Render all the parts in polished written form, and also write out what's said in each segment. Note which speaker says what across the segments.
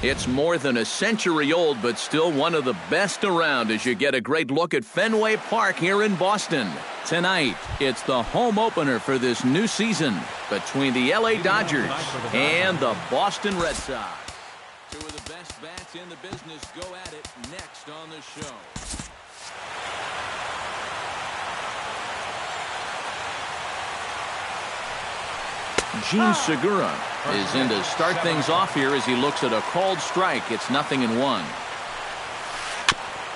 Speaker 1: It's more than a century old, but still one of the best around as you get a great look at Fenway Park here in Boston. Tonight, it's the home opener for this new season between the LA Dodgers and the Boston Red Sox. Two of the best bats in the business go at it next on the show. Jean Segura is in to start things off here as he looks at a called strike. It's 0-1.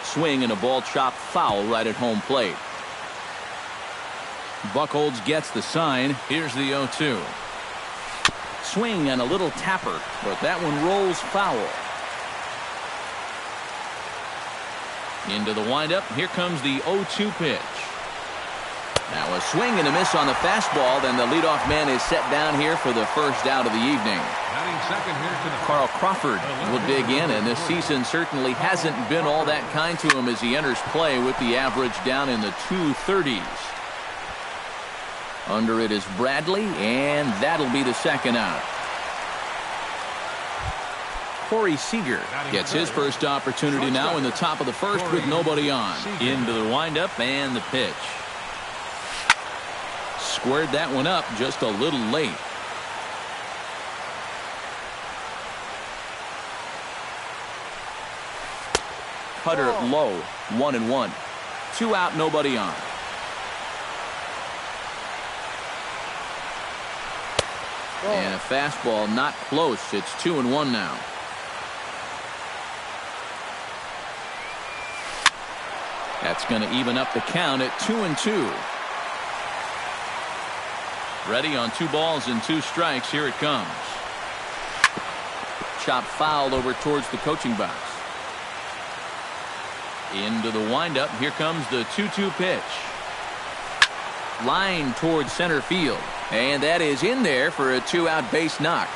Speaker 1: Swing and a ball chopped foul right at home plate. Buchholz gets the sign. Here's the 0-2. Swing and a little tapper, but that one rolls foul. Into the windup. Here comes the 0-2 pitch. Now a swing and a miss on the fastball. Then the leadoff man is set down here for the first out of the evening. Carl Crawford will dig in, and this season certainly hasn't been all that kind to him as he enters play with the average down in the 230s. Under it is Bradley, and that'll be the second out. Corey Seager gets his first opportunity now in the top of the first with nobody on. Into the windup and the pitch. Squared that one up just a little late. Cutter low, 1-1. 2 out, nobody on. And a fastball not close. It's 2-1 now. That's going to even up the count at 2-2. Ready on 2 balls and 2 strikes. Here it comes. Chop foul over towards the coaching box. Into the windup. Here comes the 2-2 pitch. Line towards center field. And that is in there for a 2-out base knock.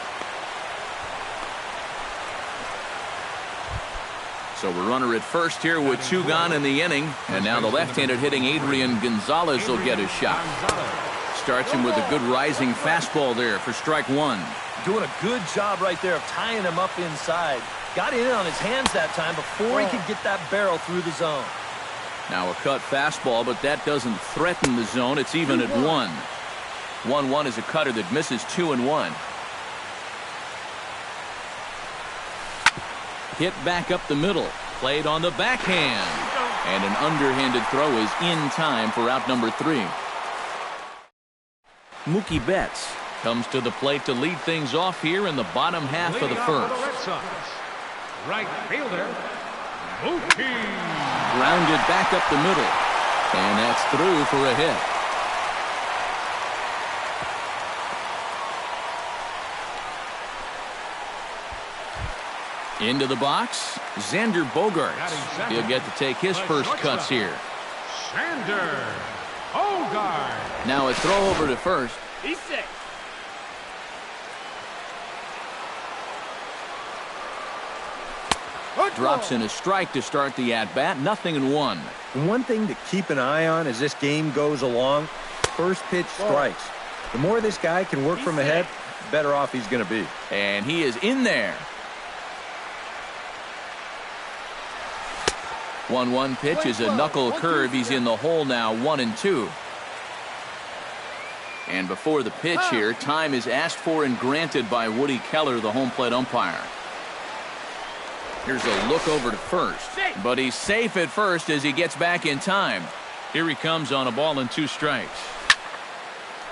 Speaker 1: So we're runner at first here with 2 gone in the inning. And now the left-handed hitting Adrian Gonzalez will get a shot. Starts him with a good rising fastball there for strike 1.
Speaker 2: Doing a good job right there of tying him up inside. Got in on his hands that time before he could get that barrel through the zone.
Speaker 1: Now a cut fastball, but that doesn't threaten the zone. It's even at 1. 1-1 is a cutter that misses 2-1. Hit back up the middle. Played on the backhand. And an underhanded throw is in time for out number 3. Mookie Betts comes to the plate to lead things off here in the bottom half of the first.
Speaker 3: Right fielder, Mookie.
Speaker 1: Grounded back up the middle. And that's through for a hit. Into the box, Xander Bogaerts. He'll get to take his first cuts here.
Speaker 3: Xander Bogaerts.
Speaker 1: Now a throw over to first.
Speaker 3: He's safe.
Speaker 1: Drops in a strike to start the at-bat. 0-1.
Speaker 4: One thing to keep an eye on as this game goes along, first pitch strikes. The more this guy can work from ahead, the better off he's going to be.
Speaker 1: And he is in there. 1-1 pitch is a knuckle curve. He's in the hole now, 1-2. And before the pitch here, time is asked for and granted by Woody Keller, the home plate umpire. Here's a look over to first, but he's safe at first as he gets back in time. Here he comes on a ball and 2 strikes.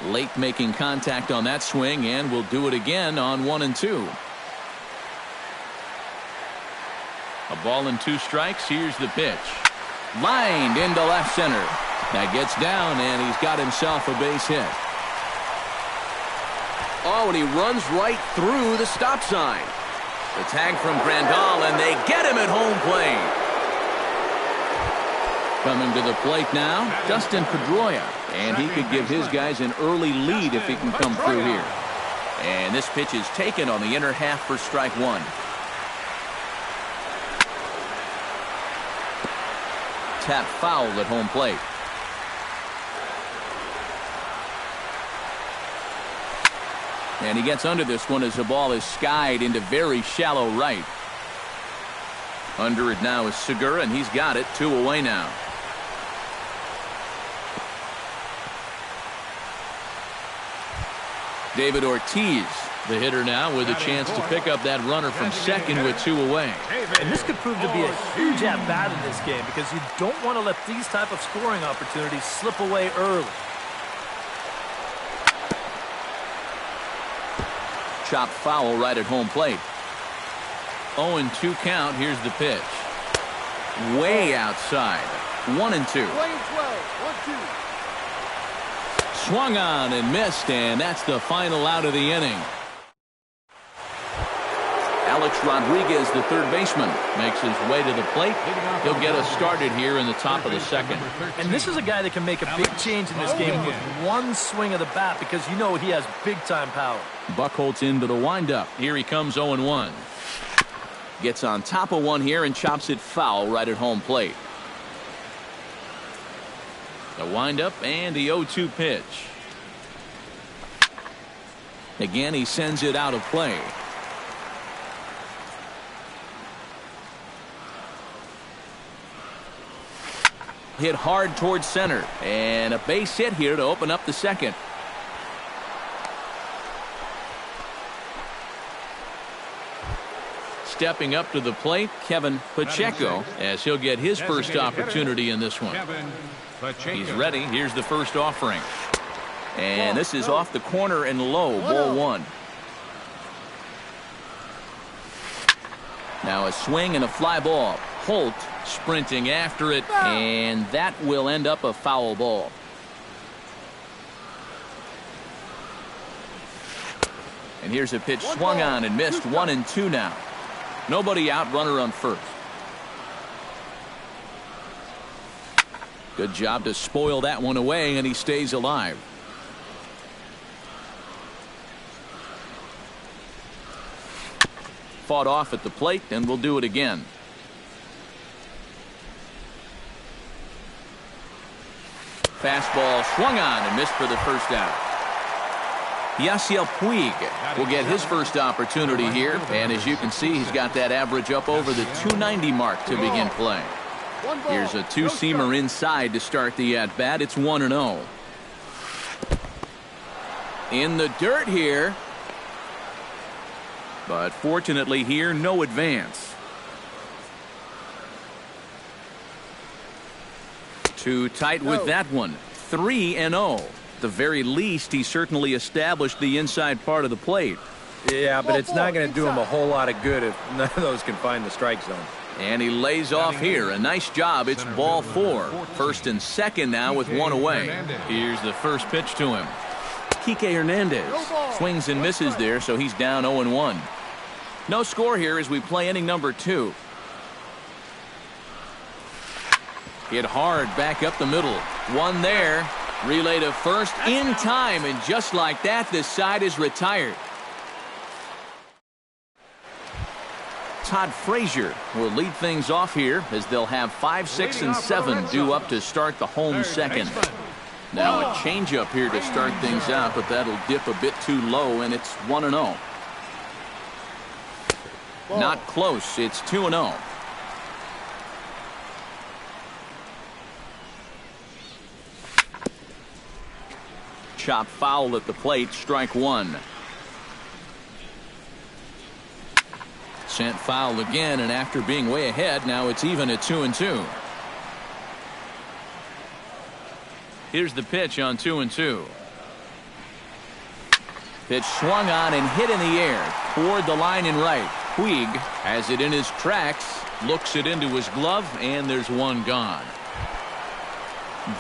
Speaker 1: Late making contact on that swing, and will do it again on 1-2. A ball and 2 strikes. Here's the pitch. Lined into left center. That gets down, and he's got himself a base hit. Oh, and he runs right through the stop sign. The tag from Grandal, and they get him at home plate. Coming to the plate now, Dustin Pedroia. And he could give his guys an early lead if he can come through here. And this pitch is taken on the inner half for strike 1. Tap foul at home plate. And he gets under this one as the ball is skied into very shallow right. Under it now is Segura, and he's got it. 2 away now. David Ortiz, the hitter now, with a chance to pick up that runner from second with 2 away.
Speaker 2: And this could prove to be a huge at-bat in this game because you don't want to let these type of scoring opportunities slip away early.
Speaker 1: Chopped foul right at home plate. 0-2 count. Here's the pitch. Way outside. 1-2. Swung on and missed, and that's the final out of the inning. Alex Rodriguez, the third baseman, makes his way to the plate. He'll get us started here in the top of the second.
Speaker 2: And this is a guy that can make a big change in this game with one swing of the bat because you know he has big-time power.
Speaker 1: Buchholz into the windup. Here he comes 0-1. Gets on top of one here and chops it foul right at home plate. The windup and the 0-2 pitch. Again, he sends it out of play. Hit hard towards center, and a base hit here to open up the second. Stepping up to the plate, Kevin Pacheco, as he'll get his first opportunity in this one. He's ready. Here's the first offering. And this is off the corner and low, ball 1. Now a swing and a fly ball. Holt sprinting after it, and that will end up a foul ball. And here's a pitch swung on and missed. 1-2 now. Nobody out, runner on first. Good job to spoil that one away, and he stays alive. Fought off at the plate, and we'll do it again. Fastball swung on and missed for the first out. Yasiel Puig will get his first opportunity here, and as you can see, he's got that average up over the 290 mark to begin play. Here's a two-seamer inside to start the at-bat. It's 1-0. In the dirt here, but fortunately here, no advance. Too tight with that one. 3-0. At the very least, he certainly established the inside part of the plate.
Speaker 4: Yeah, but it's not going to do him a whole lot of good if none of those can find the strike zone.
Speaker 1: And he lays off here. A nice job. It's ball 4. First and second now with 1 away. Here's the first pitch to him. Kike Hernandez swings and misses there, so he's down 0-1. No score here as we play inning number 2. Hit hard back up the middle. One there. Relay to first in time, and just like that, this side is retired. Todd Frazier will lead things off here as they'll have 5, 6, and 7 due up to start the home second. Now a changeup here to start things out, but that'll dip a bit too low, and it's 1-0. Not close. It's 2-0. Chop foul at the plate. Strike 1. Sent foul again, and after being way ahead, now it's even at 2-2. Here's the pitch on 2-2. Pitch swung on and hit in the air toward the line and right. Puig has it in his tracks, looks it into his glove, and there's one gone.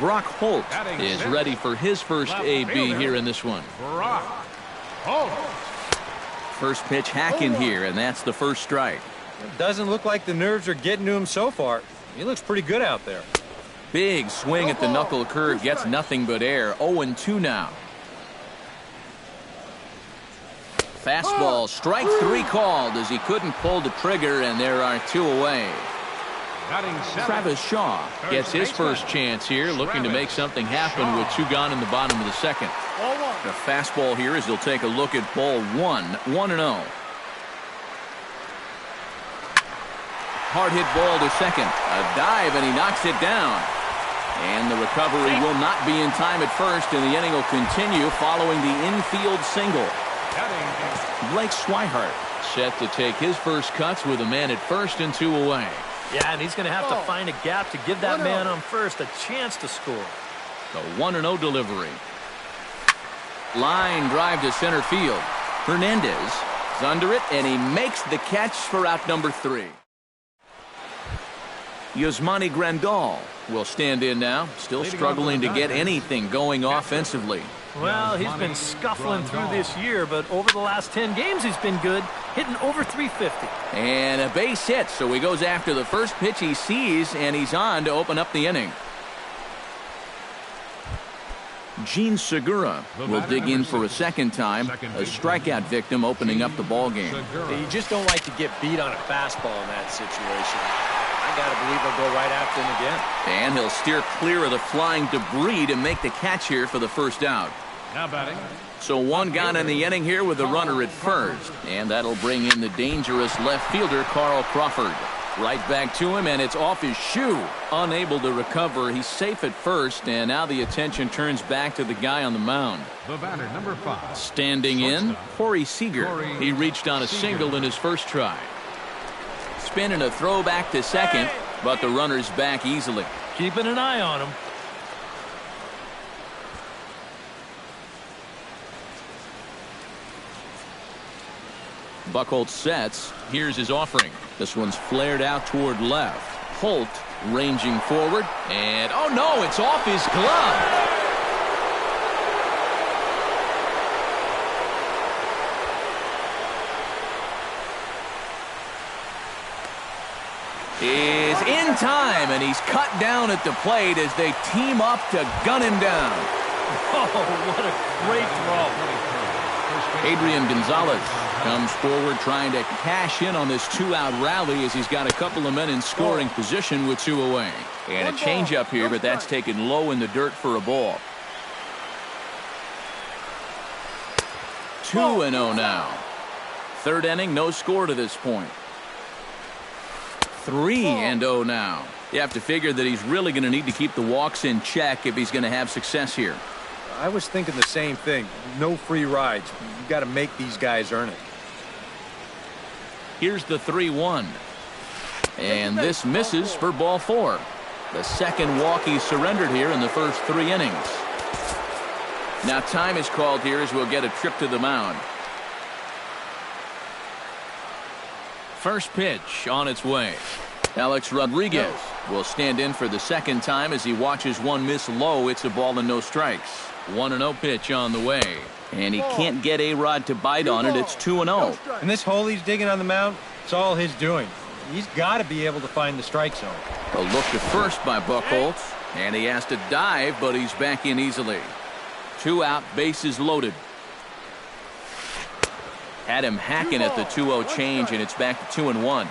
Speaker 1: Brock Holt is ready for his first AB here in this one.
Speaker 3: Brock Holt.
Speaker 1: First pitch hacking here, and that's the first strike.
Speaker 4: It doesn't look like the nerves are getting to him so far. He looks pretty good out there.
Speaker 1: Big swing at the knuckle curve, gets nothing but air. 0-2 now. Fastball, strike 3 called as he couldn't pull the trigger, and there are 2 away. Travis Shaw gets his first chance here, looking to make something happen with 2 gone in the bottom of the second. The fastball here as he'll take a look at ball 1, 1-0. hard hit ball to second. A dive, and he knocks it down. And the recovery will not be in time at first, and the inning will continue following the infield single. Blake Swihart set to take his first cuts with a man at first and 2 away.
Speaker 2: Yeah, and he's going to have to find a gap to give that man on first a chance to score.
Speaker 1: The 1-0 delivery. Line drive to center field. Hernandez is under it, and he makes the catch for out number 3. Yasmani Grandal will stand in now, still struggling to get anything going offensively.
Speaker 2: Well, he's been scuffling through this year, but over the last 10 games he's been good, hitting over .350.
Speaker 1: And a base hit, so he goes after the first pitch he sees, and he's on to open up the inning. Gene Segura will dig in for a second time, a strikeout victim opening up the ball game.
Speaker 4: You just don't like to get beat on a fastball in that situation. I got to believe he'll go right after him again.
Speaker 1: And he'll steer clear of the flying debris to make the catch here for the first out.
Speaker 3: Now batting.
Speaker 1: So one gone in the inning here with the runner at first. And that'll bring in the dangerous left fielder, Carl Crawford. Right back to him, and it's off his shoe. Unable to recover. He's safe at first, and now the attention turns back to the guy on the mound.
Speaker 3: The batter, number 5.
Speaker 1: Standing in, Corey Seager. He reached on a single in his first try. Spin and a throw back to second, but the runner's back easily.
Speaker 2: Keeping an eye on him.
Speaker 1: Buchholz sets. Here's his offering. This one's flared out toward left. Holt ranging forward. And, oh no, it's off his glove. Is in time, and he's cut down at the plate as they team up to gun him down.
Speaker 2: Oh, what a great throw.
Speaker 1: Adrian Gonzalez comes forward trying to cash in on this 2-out rally as he's got a couple of men in scoring position with 2 away. And a changeup here, but that's taken low in the dirt for a ball. 2-0 now. Third inning, no score to this point. 3-0 now. You have to figure that he's really going to need to keep the walks in check if he's going to have success here.
Speaker 4: I was thinking the same thing. No free rides. You got to make these guys earn it.
Speaker 1: Here's the 3-1. And this misses for ball 4. The second walk he's surrendered here in the first 3 innings. Now time is called here as we'll get a trip to the mound. First pitch on its way. Alex Rodriguez will stand in for the second time as he watches one miss low. It's a ball and no strikes. 1-0 pitch on the way. And he can't get A-Rod to bite on it. It's 2-0.
Speaker 4: And this hole he's digging on the mound, it's all his doing. He's got to be able to find the strike zone.
Speaker 1: A look to first by Buchholz. And he has to dive, but he's back in easily. 2 out, bases loaded. Had him hacking at the 2-0 change, and it's back to 2-1.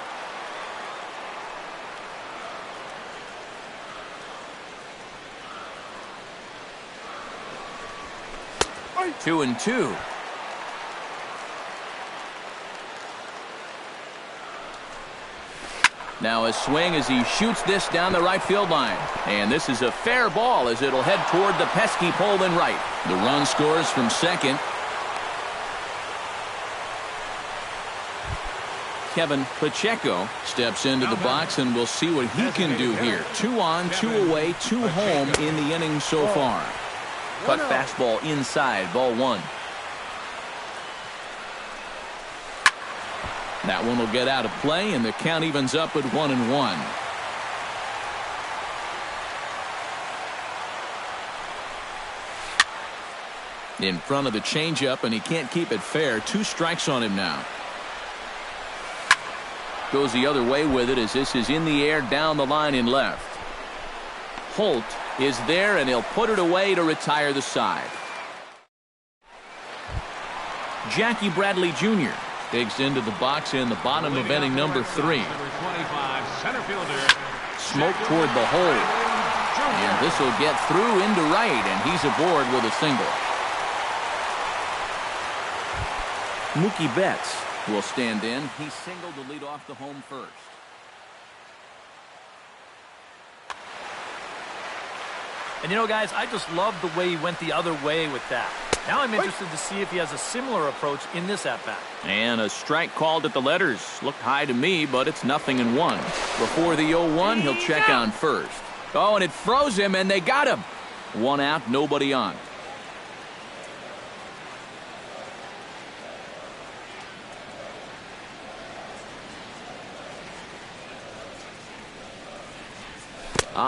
Speaker 1: Two and 2. Now a swing as he shoots this down the right field line. And this is a fair ball as it'll head toward the pesky pole in right. The run scores from second. Kevin Pacheco steps into the box, and we'll see what he can do here. 2 on, 2 away, 2 home in the inning so far. Cut fastball inside, ball 1. That one will get out of play, and the count evens up at 1-1. In front of the changeup, and he can't keep it fair. 2 strikes on him now. Goes the other way with it as this is in the air down the line in left. Holt is there, and he'll put it away to retire the side. Jackie Bradley Jr. digs into the box in the bottom of inning number 3. Smoke toward the hole. And this will get through into right, and he's aboard with a single. Mookie Betts will stand in. He singled to lead off the home first.
Speaker 2: And, you know, guys, I just love the way he went the other way with that. Now I'm interested to see if he has a similar approach in this at-bat.
Speaker 1: And a strike called at the letters. Looked high to me, but it's 0-1. Before the 0-1, he'll check on first. Oh, and it froze him, and they got him. 1 out, nobody on.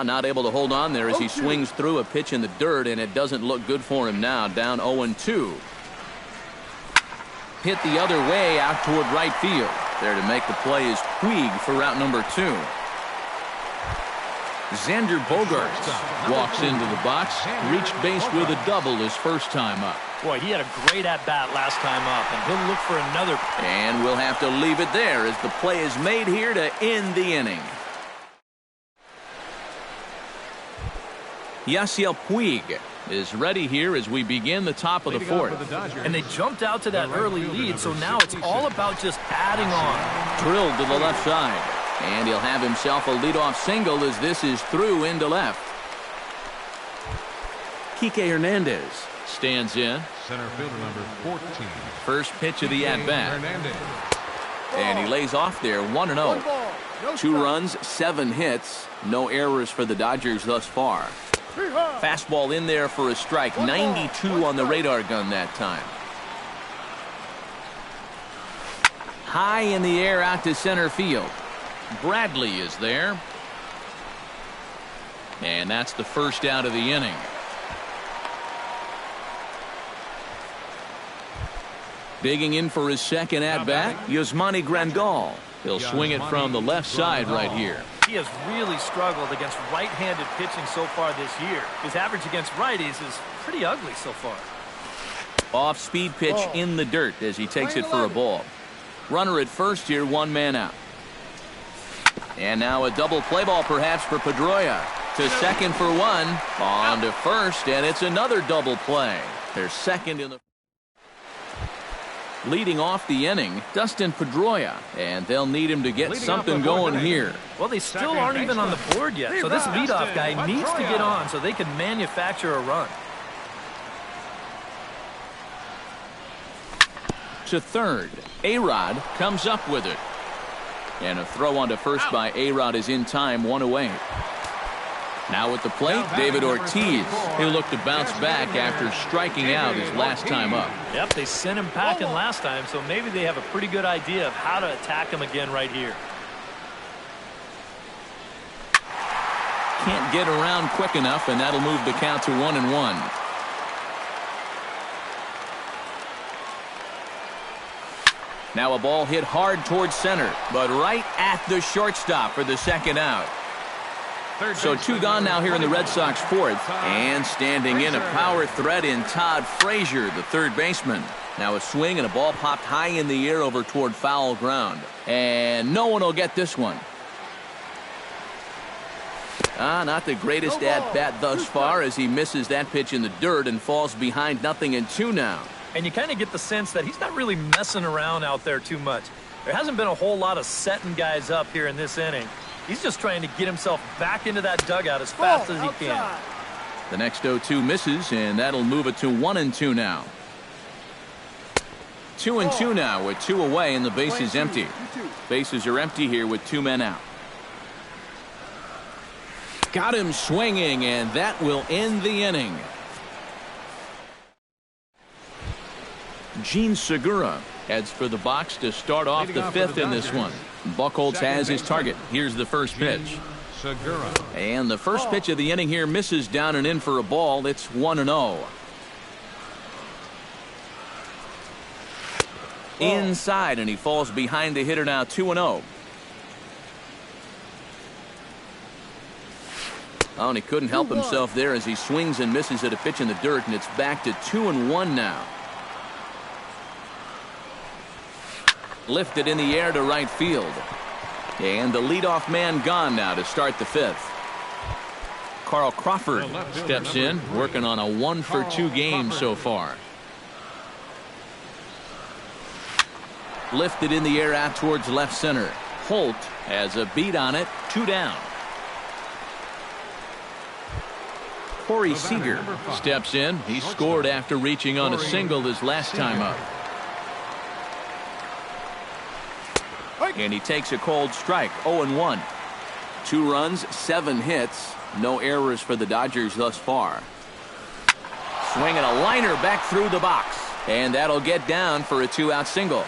Speaker 1: Not able to hold on there as he swings through a pitch in the dirt, and it doesn't look good for him now. Down 0-2. Hit the other way out toward right field. There to make the play is Puig for route number 2. Xander Bogaerts walks into the box. Reached base with a double his first time up.
Speaker 2: Boy, he had a great at-bat last time up, and he'll look for another.
Speaker 1: And we'll have to leave it there as the play is made here to end the inning. Yasiel Puig is ready here as we begin the top of the fourth.
Speaker 2: And they jumped out to that early lead, so now it's all about just adding on.
Speaker 1: Drilled to the left side. And he'll have himself a leadoff single as this is through into left. Kike Hernandez stands in.
Speaker 3: Center fielder number 14.
Speaker 1: First pitch of the at-bat. And he lays off there, 1-0. 2 runs, 7 hits. No errors for the Dodgers thus far. Fastball in there for a strike. 92 on the radar gun that time. High in the air out to center field. Bradley is there. And that's the first out of the inning. Digging in for his second at-bat, Yasmani Grandal. He'll swing it from the left side right here.
Speaker 2: He has really struggled against right-handed pitching so far this year. His average against righties is pretty ugly so far.
Speaker 1: Off-speed pitch in the dirt as he takes it for a ball. Runner at first here, 1 man out. And now a double play ball perhaps for Pedroia. To second for 1. On to first, and it's another double play. They're second in the... Leading off the inning, Dustin Pedroia, and they'll need him to get something going here.
Speaker 2: Well, they still aren't even on the board yet, so this leadoff guy needs to get on so they can manufacture a run.
Speaker 1: To third, A-Rod comes up with it. And a throw on to first by A-Rod is in time, 1 away. Now at the plate, David Ortiz. He'll look to bounce back after striking out his last time up.
Speaker 2: Yep, they sent him packing last time, so maybe they have a pretty good idea of how to attack him again right here.
Speaker 1: Can't get around quick enough, and that'll move the count to 1-1. Now a ball hit hard towards center, but right at the shortstop for the second out. So 2 gone now here in the Red Sox fourth. And standing in a power threat in Todd Frazier, the third baseman. Now a swing and a ball popped high in the air over toward foul ground. And no one will get this one. Not the greatest at-bat thus far as he misses that pitch in the dirt and falls behind 0-2 now.
Speaker 2: And you kind of get the sense that he's not really messing around out there too much. There hasn't been a whole lot of setting guys up here in this inning. He's just trying to get himself back into that dugout as fast as he can.
Speaker 1: The next 0-2 misses, and that'll move it to 1-2 now. 2-2 now with 2 away, and the base is empty. Bases are empty here with 2 men out. Got him swinging, and that will end the inning. Gene Segura heads for the box to start off the 5th in this one. Buchholz has his target. Here's the first pitch. And the first pitch of the inning here misses down and in for a ball. It's 1-0. Inside, and he falls behind the hitter now, 2-0. Oh, and he couldn't help himself there as he swings and misses at a pitch in the dirt, and it's back to 2-1 now. Lifted in the air to right field. And the leadoff man gone now to start the 5th. Carl Crawford steps in, working on a 1-for-2 game so far. Lifted in the air out towards left center. Holt has a beat on it, 2 down. Corey Seager steps in. He scored after reaching on a single his last time up. And he takes a cold strike, 0-1. 2 runs, 7 hits. No errors for the Dodgers thus far. Swinging a liner back through the box. And that'll get down for a 2-out single.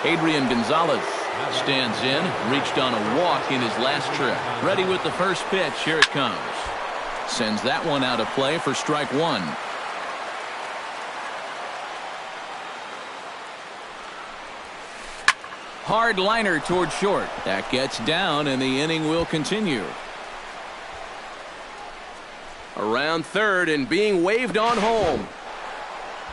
Speaker 1: Adrian Gonzalez stands in, reached on a walk in his last trip. Ready with the first pitch. Here it comes. Sends that one out of play for strike 1. Hard liner toward short. That gets down, and the inning will continue. Around third and being waved on home.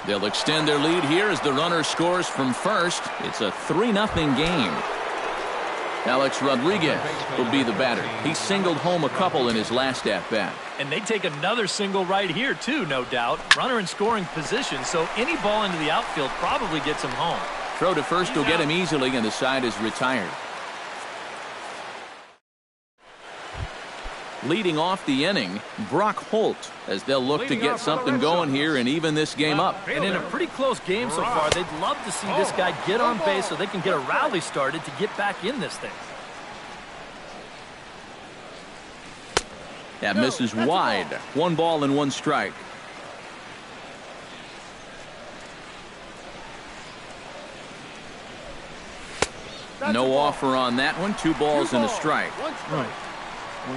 Speaker 1: They'll extend their lead here as the runner scores from first. It's a 3-0 game. Alex Rodriguez will be the batter. He singled home a couple in his last at-bat.
Speaker 2: And they take another single right here, too, no doubt. Runner in scoring position, so any ball into the outfield probably gets him home.
Speaker 1: Throw to first will get him easily, and the side is retired. Leading off the inning, Brock Holt, as they'll look to get something going here and even this game up.
Speaker 2: And in a pretty close game so far, they'd love to see this guy get on base so they can get a rally started to get back in this thing.
Speaker 1: That misses wide. 1 ball and 1 strike. No offer on that one. 2 balls and a strike.
Speaker 4: Right.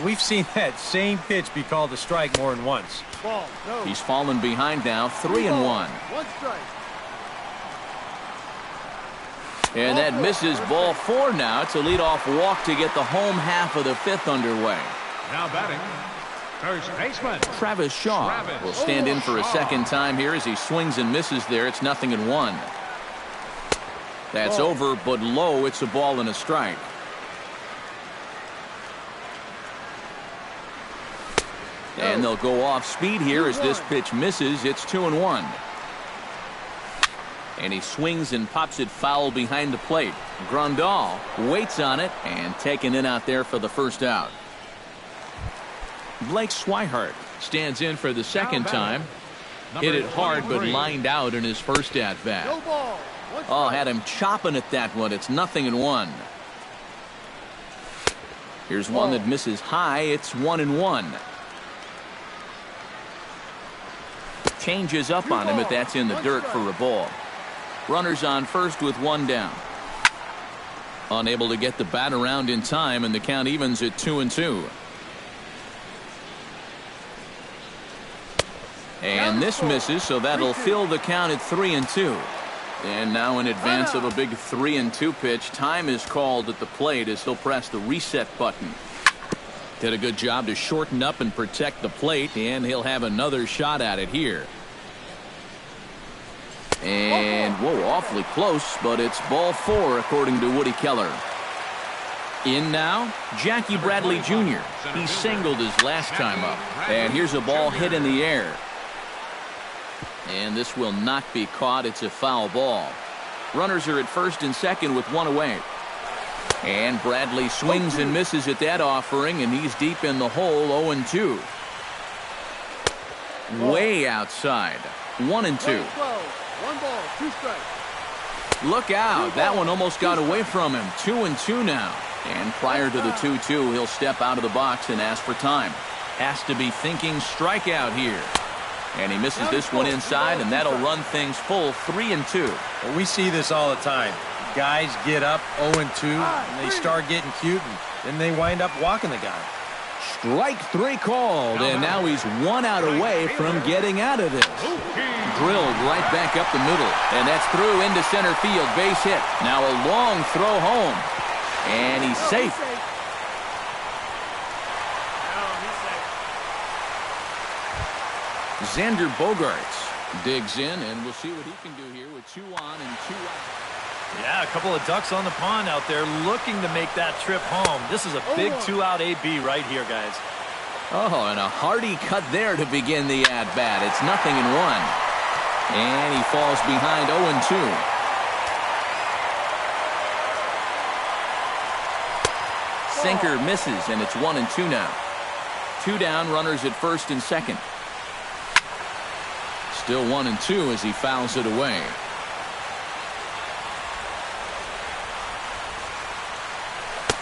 Speaker 4: We've seen that same pitch be called a strike more than once.
Speaker 1: He's fallen behind now, 3-1. And that misses ball 4 now. It's a leadoff walk to get the home half of the 5th underway.
Speaker 3: Now batting, first baseman
Speaker 1: Travis Shaw will stand in for a second time here as he swings and misses there. It's 0-1. That's over, but low. It's a ball and a strike. And they'll go off speed here as this pitch misses. It's 2-1. And he swings and pops it foul behind the plate. Grandal waits on it and taken in out there for the first out. Blake Swihart stands in for the second time. Hit it hard but lined out in his first at-bat. Oh, had him chopping at that one. It's 0-1. Here's one that misses high. It's 1-1. Changes up on him, but that's in the dirt for a ball. Runners on first with 1 down. Unable to get the bat around in time, and the count evens at 2-2. And this misses, so that'll fill the count at 3-2. And now in advance of a big 3-2 pitch, time is called at the plate as he'll press the reset button. Did a good job to shorten up and protect the plate, and he'll have another shot at it here. And, whoa, awfully close, but it's ball 4 according to Woody Keller. In now, Jackie Bradley Jr. He singled his last time up. And here's a ball hit in the air. And this will not be caught. It's a foul ball. Runners are at first and second with 1 away. And Bradley swings and misses at that offering, and he's deep in the hole, 0-2. Way outside, 1-2.
Speaker 5: 1 ball, 2 strikes.
Speaker 1: Look out, that one almost got away from him. 2-2 now. And prior to the 2-2, he'll step out of the box and ask for time. Has to be thinking strikeout here. And he misses this one inside, and that'll run things full, 3-2.
Speaker 4: Well, we see this all the time. Guys get up 0-2, and they start getting cute, and then they wind up walking the guy.
Speaker 1: Strike 3 called, and now he's 1 out away from getting out of this. Drilled right back up the middle, and that's through into center field, base hit. Now a long throw home, and he's safe. Xander Bogaerts digs in, and we'll see what he can do here with 2 on and 2 out.
Speaker 2: Yeah, a couple of ducks on the pond out there looking to make that trip home. This is a big 2-out AB right here, guys.
Speaker 1: Oh, and a hearty cut there to begin the at-bat. It's 0-1. And he falls behind 0-2. sinker misses, and it's 1-2 now. 2 down, runners at first and second. Still 1-2 as he fouls it away.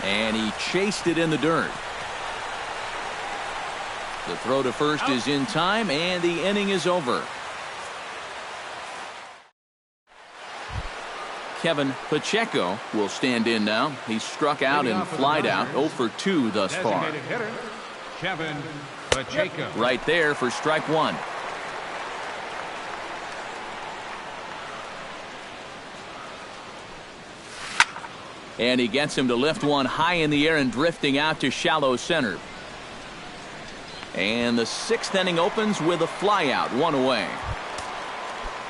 Speaker 1: And he chased it in the dirt. The throw to first is in time, and the inning is over. Kevin Pacheco will stand in now. He's struck out and flied out 0 for 2 thus far.
Speaker 3: Kevin Pacheco.
Speaker 1: Right there for strike one. And he gets him to lift one high in the air and drifting out to shallow center. And the 6th inning opens with a flyout, 1 away.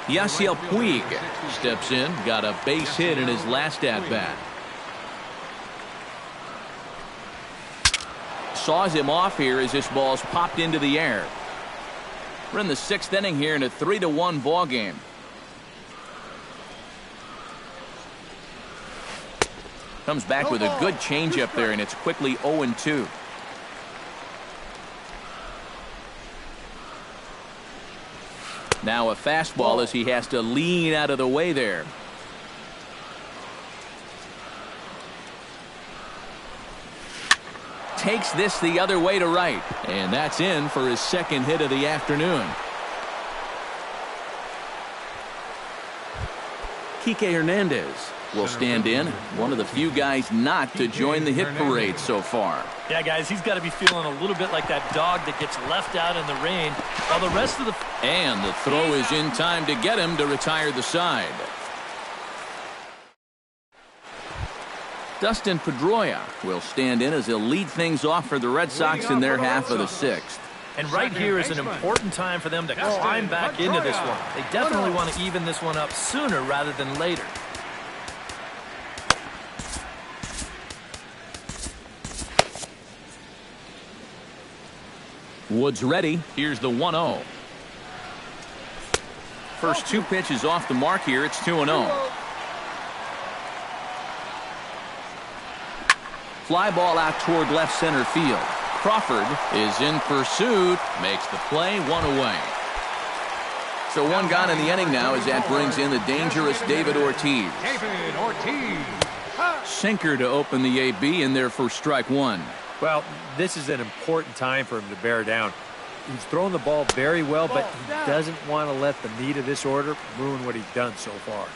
Speaker 1: Yasiel Puig steps in, got a base hit in his last at-bat. Saws him off here as this ball's popped into the air. We're in the 6th inning here in a 3-1 ball game. Comes back with a good changeup there, and it's quickly 0-2. Now a fastball as he has to lean out of the way there. Takes this the other way to right. And that's in for his 2nd hit of the afternoon. Kike Hernandez will stand in. One of the few guys not to join the hit parade so far.
Speaker 2: Yeah, guys, he's got to be feeling a little bit like that dog that gets left out in the rain while the rest of the...
Speaker 1: And the throw is in time to get him to retire the side. Dustin Pedroia will stand in as he'll lead things off for the Red Sox in their half of the 6th.
Speaker 2: And right here is an important time for them to climb back into this one. They definitely want to even this one up sooner rather than later.
Speaker 1: Woods ready. Here's the 1-0. First 2 pitches off the mark here. It's 2-0. Fly ball out toward left center field. Crawford is in pursuit. Makes the play, 1 away. So 1 gone in the inning now as that brings in the dangerous David Ortiz.
Speaker 3: David Ortiz.
Speaker 1: Sinker to open the AB in there for strike 1.
Speaker 4: Well, this is an important time for him to bear down. He's thrown the ball very well, but he doesn't want to let the meat of this order ruin what he's done so far.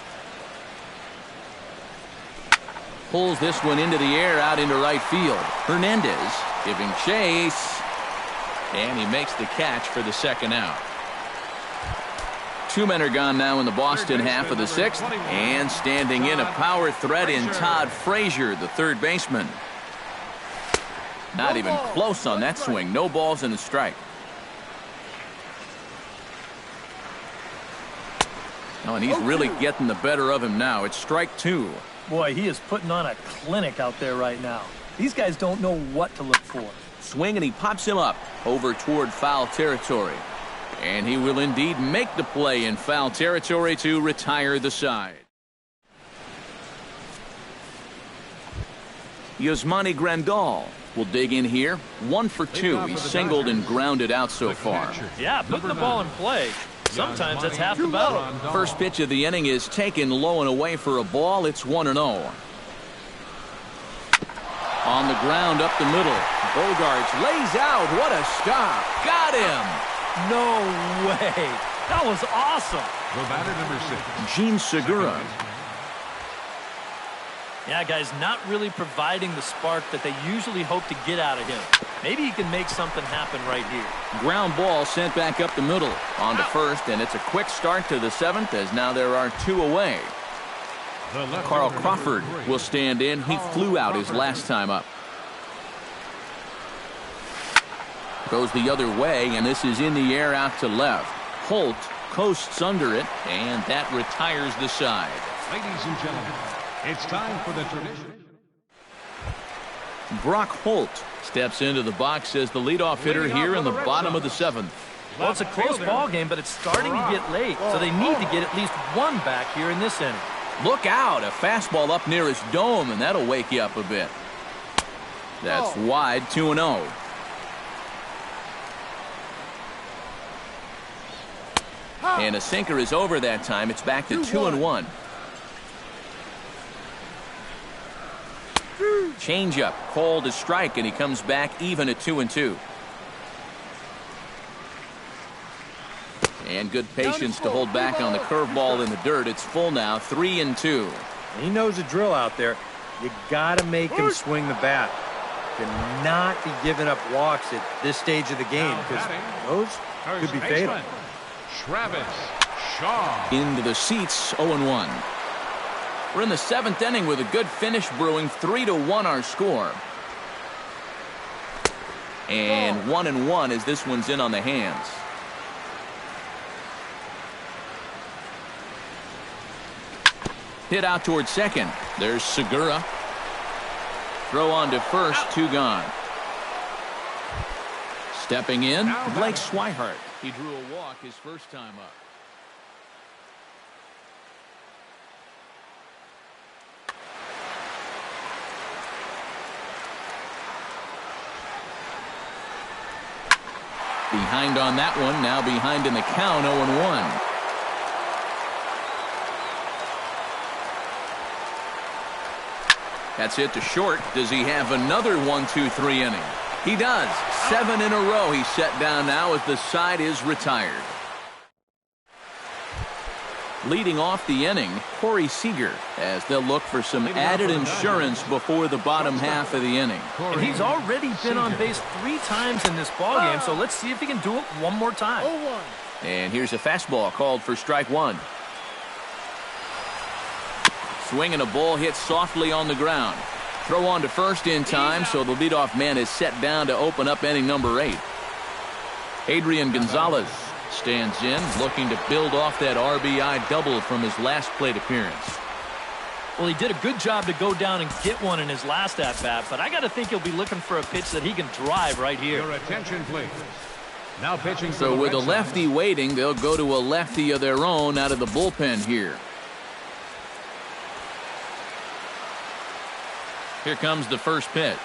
Speaker 1: Pulls this one into the air out into right field. Hernandez giving chase. And he makes the catch for the 2nd out. 2 men are gone now in the Boston half of the 6th. And standing in a power threat in Todd Frazier, the 3rd baseman. Not even close on that swing. No balls and a strike. Oh, and he's really getting the better of him now. It's strike 2.
Speaker 2: Boy, he is putting on a clinic out there right now. These guys don't know what to look for.
Speaker 1: Swing, and he pops him up over toward foul territory. And he will indeed make the play in foul territory to retire the side. Yasmani Grandal will dig in here. 1 for 2. He's singled and grounded out so far.
Speaker 2: Yeah, putting the ball in play. Sometimes that's half the battle.
Speaker 1: First pitch of the inning is taken low and away for a ball. It's 1-0. On the ground up the middle. Bogaerts lays out. What a stop. Got him.
Speaker 2: No way. That was awesome.
Speaker 3: The batter, number 6.
Speaker 1: Gene Segura.
Speaker 2: Yeah, guys, not really providing the spark that they usually hope to get out of him. Maybe he can make something happen right here.
Speaker 1: Ground ball sent back up the middle. On to first, and it's a quick start to the 7th as now there are 2 away. Carl Crawford will stand in. He flew out his last time up. Goes the other way, and this is in the air out to left. Holt coasts under it, and that retires the side.
Speaker 3: Ladies and gentlemen, it's time for the tradition.
Speaker 1: Brock Holt steps into the box as the leadoff hitter here in the bottom of the 7th.
Speaker 2: Well, it's a close ball game, but it's starting to get late, so they need to get at least 1 back here in this inning.
Speaker 1: Look out, a fastball up near his dome, and that'll wake you up a bit. That's wide, 2-0. And a sinker is over that time. It's back to 2-1. Changeup called to strike, and he comes back even at 2-2. And good patience to hold back on the curveball in the dirt. It's full now, 3-2.
Speaker 4: He knows the drill out there. You got to make him swing the bat. You're not be giving up walks at this stage of the game because those could be fatal.
Speaker 3: Travis Shaw.
Speaker 1: Into the seats, 0-1. We're in the 7th inning with a good finish brewing, 3-1 our score. And 1-1 as this one's in on the hands. Hit out towards second. There's Segura. Throw on to first, 2 gone. Stepping in, Blake Swihart. He drew a walk his first time up. Behind on that one, now behind in the count, 0-1. That's hit to short. Does he have another 1-2-3 inning? He does. 7 in a row he's set down now as the side is retired. Leading off the inning, Corey Seager, as they'll look for some added insurance before the bottom half of the inning.
Speaker 2: And he's already been on base 3 times in this ballgame, so let's see if he can do it one more time.
Speaker 1: And here's a fastball called for strike 1. Swinging a ball hit softly on the ground. Throw on to first in time, so the leadoff man is set down to open up inning number 8. Adrian Gonzalez stands in, looking to build off that RBI double from his last plate appearance.
Speaker 2: Well, he did a good job to go down and get one in his last at-bat, but I got to think he'll be looking for a pitch that he can drive right here.
Speaker 3: Your attention, please. Now pitching.
Speaker 1: So with a lefty waiting, they'll go to a lefty of their own out of the bullpen here. Here comes the first pitch.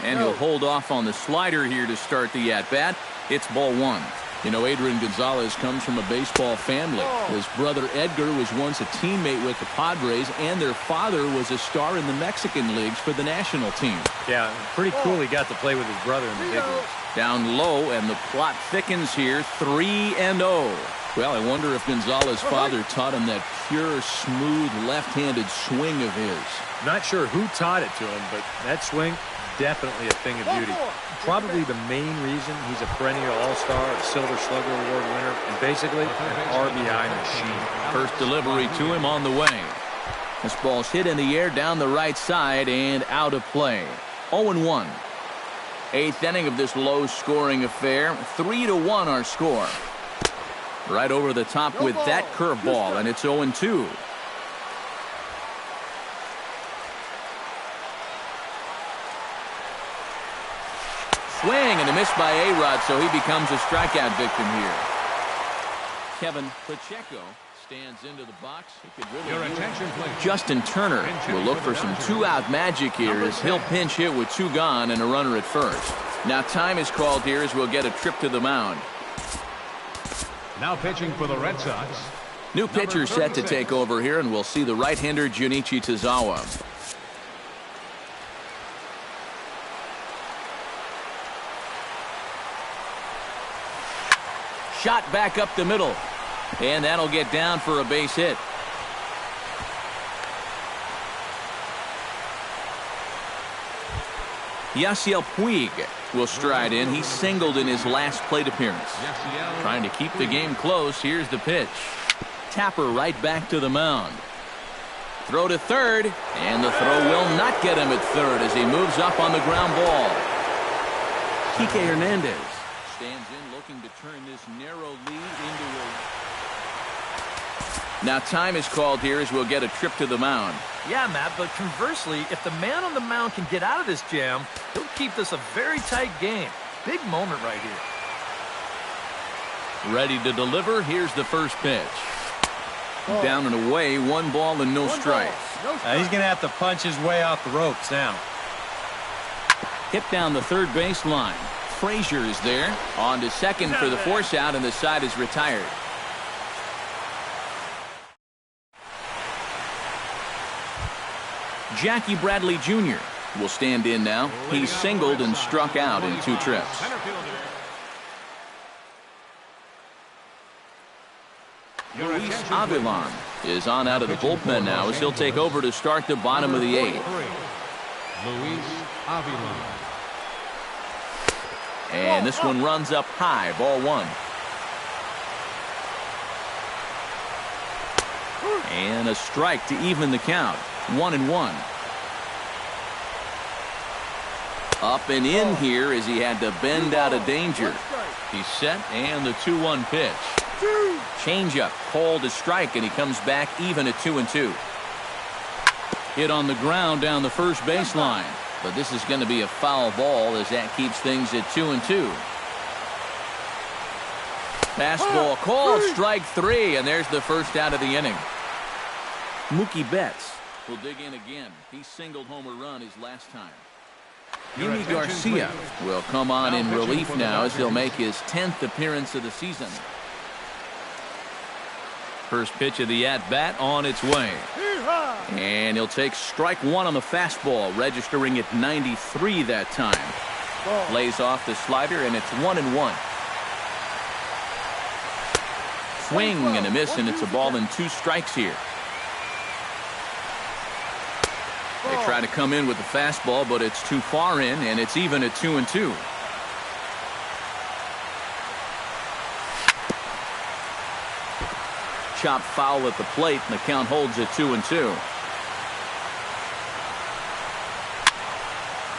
Speaker 1: And he'll hold off on the slider here to start the at-bat. It's ball 1. You know, Adrian Gonzalez comes from a baseball family. His brother Edgar was once a teammate with the Padres, and their father was a star in the Mexican leagues for the national team.
Speaker 4: Yeah, pretty cool he got to play with his brother in the big leagues.
Speaker 1: Down low, and the plot thickens here, 3-0. Well, I wonder if Gonzalez's father taught him that pure, smooth, left-handed swing of his.
Speaker 4: Not sure who taught it to him, but that swing, definitely a thing of beauty. Probably the main reason he's a perennial all-star, a Silver Slugger Award winner, and basically an RBI machine.
Speaker 1: First delivery to him on the way. This ball's hit in the air down the right side and out of play. 0-1. 8th inning of this low-scoring affair. 3-1 our score. Right over the top with that curveball, and it's 0-2. Swing and a miss by A-Rod, so he becomes a strikeout victim here. Kevin Pacheco stands into the box. He could really
Speaker 3: Your attention, please.
Speaker 1: Justin Turner will look for some 2-out magic here as he'll pinch hit with 2 gone and a runner at first. Now time is called here as we'll get a trip to the mound.
Speaker 3: Now pitching for the Red Sox.
Speaker 1: New pitcher set to take over here, and we'll see the right-hander Junichi Tozawa. Shot back up the middle, and that'll get down for a base hit. Yasiel Puig will stride in. He singled in his last plate appearance. Trying to keep the game close. Here's the pitch. Tapper right back to the mound. Throw to third, and the throw will not get him at third as he moves up on the ground ball. Kike Hernandez stands in looking to turn this narrow lead into a... Now time is called here as we'll get a trip to the mound.
Speaker 2: Yeah, Matt, but conversely, if the man on the mound can get out of this jam, he'll keep this a very tight game. Big moment right here.
Speaker 1: Ready to deliver. Here's the first pitch. Down and away, 1 ball and no strikes.
Speaker 4: He's going to have to punch his way off the ropes now.
Speaker 1: Hit down the third baseline. Frazier is there. On to second for the force out, and the side is retired. Jackie Bradley Jr. will stand in now. He's singled and struck out in 2 trips. Luis Avilan is on out of the bullpen now as he'll take over to start the bottom of the 8th.
Speaker 3: Luis Avilan.
Speaker 1: And this one runs up high, ball 1. And a strike to even the count. 1-1. Up and in here as he had to bend out of danger. He's set, and the 2-1 pitch. Changeup, called a strike, and he comes back even at 2-2. Hit on the ground down the first baseline, but this is going to be a foul ball as that keeps things at 2-2. Fastball called, strike 3, and there's the first out of the inning. Mookie Betts will dig in again. He singled home a run his last time. Yimi Garcia will come on in relief now as he'll make his 10th appearance of the season. First pitch of the at-bat on its way. And he'll take strike 1 on the fastball, registering at 93 that time. Lays off the slider, and it's 1-1. Swing and a miss, and it's a ball and 2 strikes here. They try to come in with the fastball, but it's too far in, and it's even at 2-2. Chop foul at the plate, and the count holds at 2-2.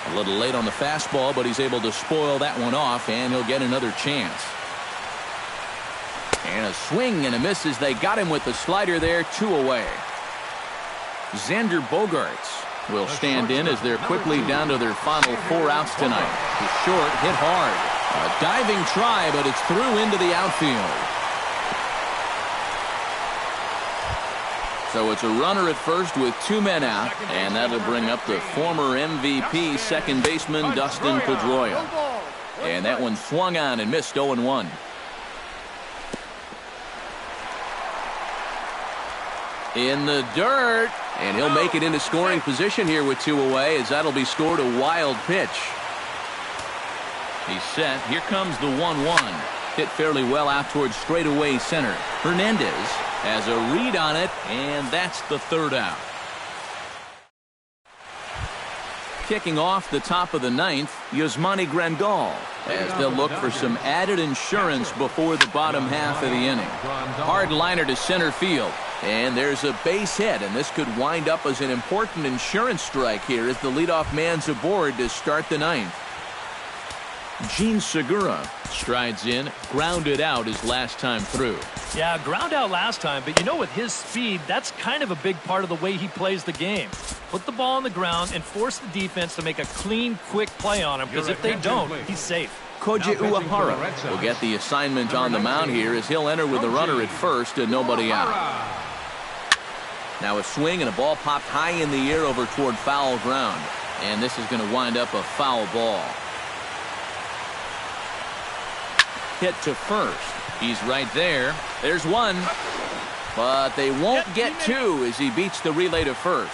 Speaker 1: A little late on the fastball, but he's able to spoil that one off, and he'll get another chance. And a swing and a miss as they got him with the slider there, 2 away. Xander Bogaerts will stand in as they're quickly down to their final 4 outs tonight. He's short, hit hard. A diving try, but it's through into the outfield. So it's a runner at first with 2 men out, and that'll bring up the former MVP second baseman Dustin Pedroia. And that one swung on and missed 0-1. In the dirt, and he'll make it into scoring position here with 2 away as that'll be scored a wild pitch. He's set. Here comes the 1-1. Hit fairly well out towards straightaway center. Hernandez has a read on it, and that's the 3rd out. Kicking off the top of the 9th, Yasmani Grandal, as they'll look for some added insurance before the bottom half of the inning. Hard liner to center field, and there's a base hit, and this could wind up as an important insurance strike here as the leadoff man's aboard to start the 9th. Gene Segura strides in, grounded out his last time through.
Speaker 2: Yeah, ground out last time, but you know, with his speed, that's kind of a big part of the way he plays the game. Put the ball on the ground and force the defense to make a clean, quick play on him, because if they don't, he's safe.
Speaker 1: Koji Uehara will get the assignment on the mound here as he'll enter with a runner at first and nobody out. Now a swing and a ball popped high in the air over toward foul ground, and this is going to wind up a foul ball. Hit to first. He's right there. There's 1. But they won't get 2 as he beats the relay to first.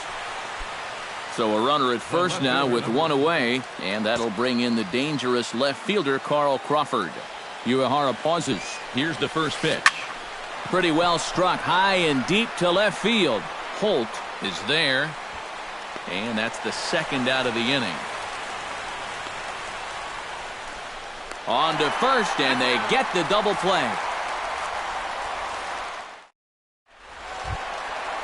Speaker 1: So a runner at first now with 1 away, and that'll bring in the dangerous left fielder Carl Crawford. Uehara pauses. Here's the first pitch. Pretty well struck high and deep to left field. Holt is there, and that's the 2nd out of the inning. On to first, and they get the double play.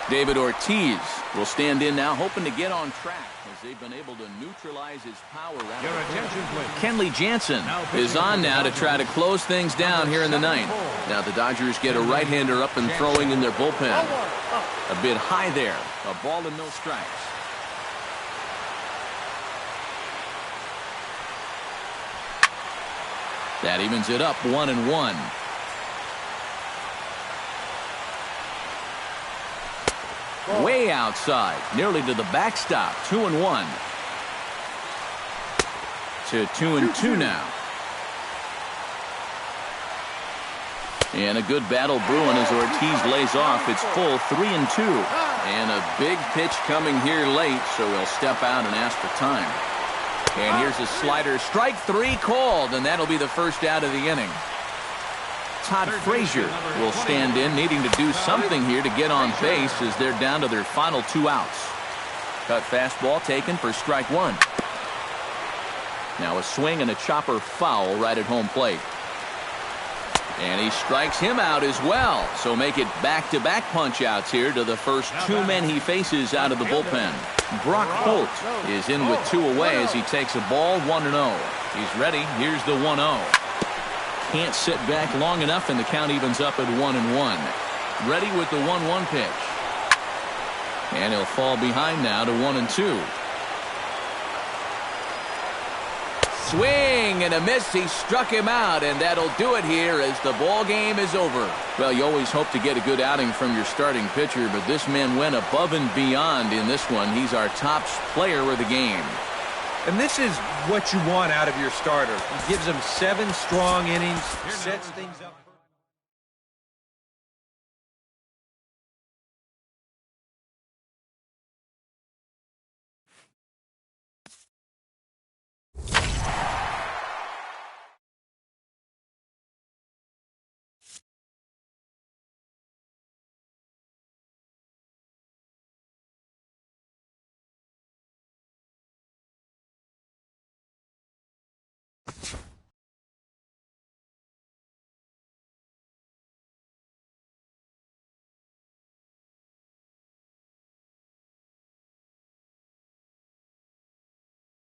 Speaker 1: David Ortiz will stand in now, hoping to get on track as they've been able to neutralize his power.
Speaker 3: Your attention, please.
Speaker 1: Kenley Jansen is on now to try to close things down here in the 9th. Now the Dodgers get a right-hander up and throwing in their bullpen. A bit high there. A ball and no strikes. That evens it up 1-1. Way outside, nearly to the backstop. 2-1. To 2-2 now. And a good battle brewing as Ortiz lays off. It's full 3-2. And a big pitch coming here late, so he'll step out and ask for time. And here's a slider. Strike 3 called, and that'll be the first out of the inning. Todd Frazier will stand in, needing to do something here to get on base as they're down to their final 2 outs. Cut fastball taken for strike 1. Now a swing and a chopper foul right at home plate. And he strikes him out as well. So make it back-to-back punch-outs here to the first 2 men he faces out of the bullpen. Brock Holt is in with 2 away as he takes a ball 1-0. He's ready. Here's the 1-0. Can't sit back long enough, and the count evens up at 1-1. Ready with the 1-1 pitch. And he'll fall behind now to 1-2. Swing and a miss. He struck him out, and that'll do it here as the ball game is over. Well, you always hope to get a good outing from your starting pitcher, but this man went above and beyond in this one. He's our top player of the game.
Speaker 4: And this is what you want out of your starter. He gives them 7 strong innings, sets things up.